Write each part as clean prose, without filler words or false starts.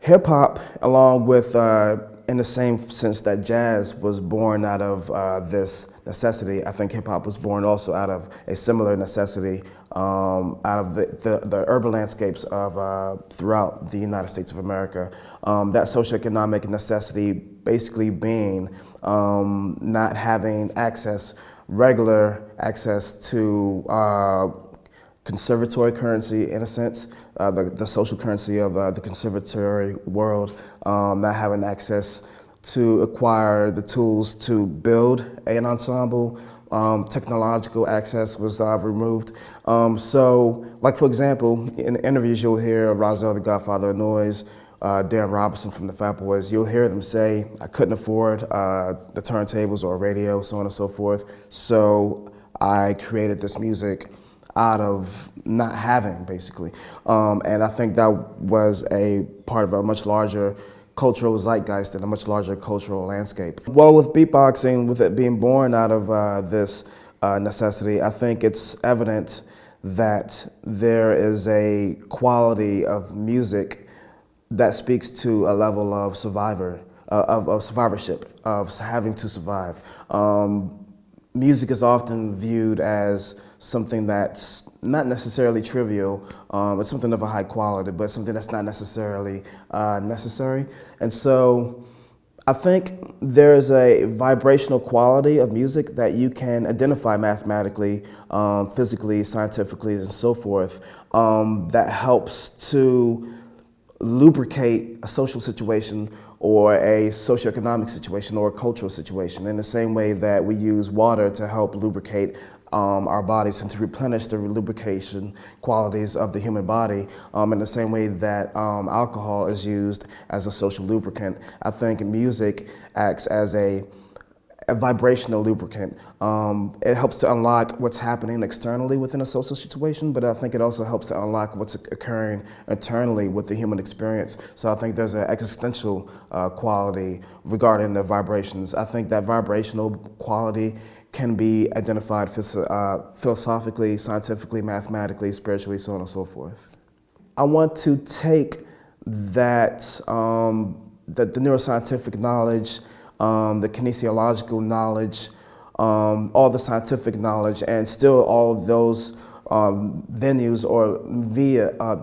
Hip hop, along with, in the same sense that jazz was born out of this necessity, I think hip hop was born also out of a similar necessity, out of the urban landscapes of throughout the United States of America. That socioeconomic necessity basically being not having regular access to conservatory currency, in a sense, the social currency of the conservatory world, not having access to acquire the tools to build an ensemble. Technological access was removed. So, like for example, in interviews you'll hear Rozelle, the Godfather of Noise, Darren Robinson from the Fat Boys, you'll hear them say, I couldn't afford the turntables or a radio, so on and so forth, so I created this music out of not having, basically. And I think that was a part of a much larger cultural zeitgeist and a much larger cultural landscape. Well, with beatboxing, with it being born out of this necessity, I think it's evident that there is a quality of music that speaks to a level of survivorship, of having to survive. Music is often viewed as something that's not necessarily trivial. It's something of a high quality, but something that's not necessarily necessary. And so I think there's a vibrational quality of music that you can identify mathematically, physically, scientifically, and so forth, that helps to lubricate a social situation or a socioeconomic situation or a cultural situation, in the same way that we use water to help lubricate our bodies and to replenish the lubrication qualities of the human body, in the same way that alcohol is used as a social lubricant. I think music acts as a vibrational lubricant. It helps to unlock what's happening externally within a social situation, but I think it also helps to unlock what's occurring internally with the human experience. So I think there's an existential quality regarding the vibrations. I think that vibrational quality can be identified philosophically, scientifically, mathematically, spiritually, so on and so forth. I want to take that, the neuroscientific knowledge, the kinesiological knowledge, all the scientific knowledge, and still all those venues or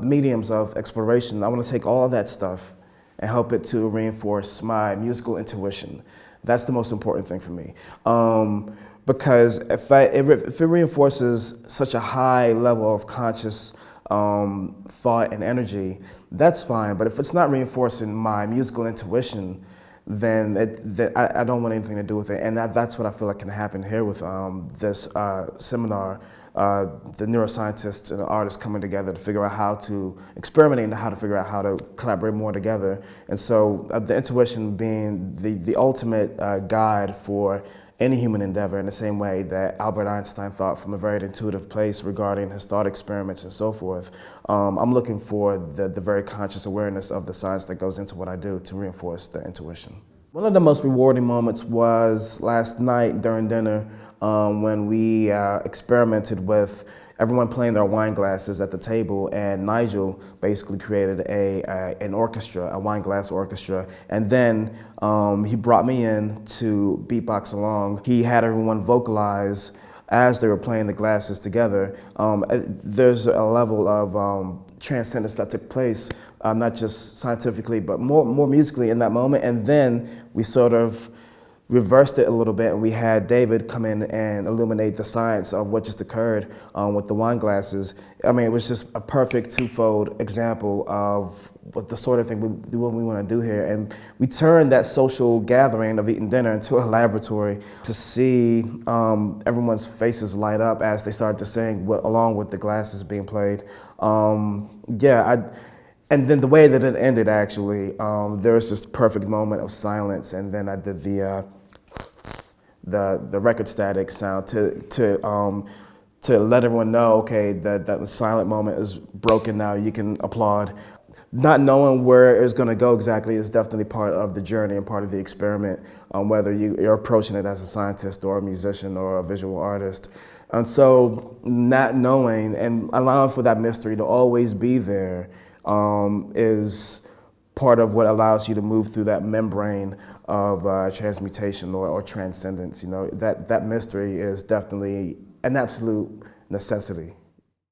mediums of exploration. I want to take all of that stuff and help it to reinforce my musical intuition. That's the most important thing for me. Because if it reinforces such a high level of conscious thought and energy, that's fine. But if it's not reinforcing my musical intuition, then I don't want anything to do with it. And that's what I feel like can happen here with this seminar. The neuroscientists and the artists coming together to figure out how to experimenting, how to figure out how to collaborate more together. And so the intuition being the ultimate guide for any human endeavor, in the same way that Albert Einstein thought from a very intuitive place regarding his thought experiments and so forth. I'm looking for the very conscious awareness of the science that goes into what I do to reinforce the intuition. One of the most rewarding moments was last night during dinner, when we experimented with everyone playing their wine glasses at the table, and Nigel basically created an orchestra, a wine glass orchestra, and then he brought me in to beatbox along. He had everyone vocalize as they were playing the glasses together. There's a level of transcendence that took place, not just scientifically, but more musically in that moment, and then we sort of reversed it a little bit, and we had David come in and illuminate the science of what just occurred with the wine glasses. I mean, it was just a perfect twofold example of what the sort of thing we want to do here. And we turned that social gathering of eating dinner into a laboratory to see everyone's faces light up as they started to sing along with the glasses being played. And then the way that it ended, actually, there was this perfect moment of silence, and then I did the record static sound to let everyone know, okay, that the silent moment is broken now, you can applaud. Not knowing where it's going to go exactly is definitely part of the journey and part of the experiment, whether you're approaching it as a scientist or a musician or a visual artist. And so not knowing and allowing for that mystery to always be there is part of what allows you to move through that membrane of transmutation or transcendence. You know, that mystery is definitely an absolute necessity.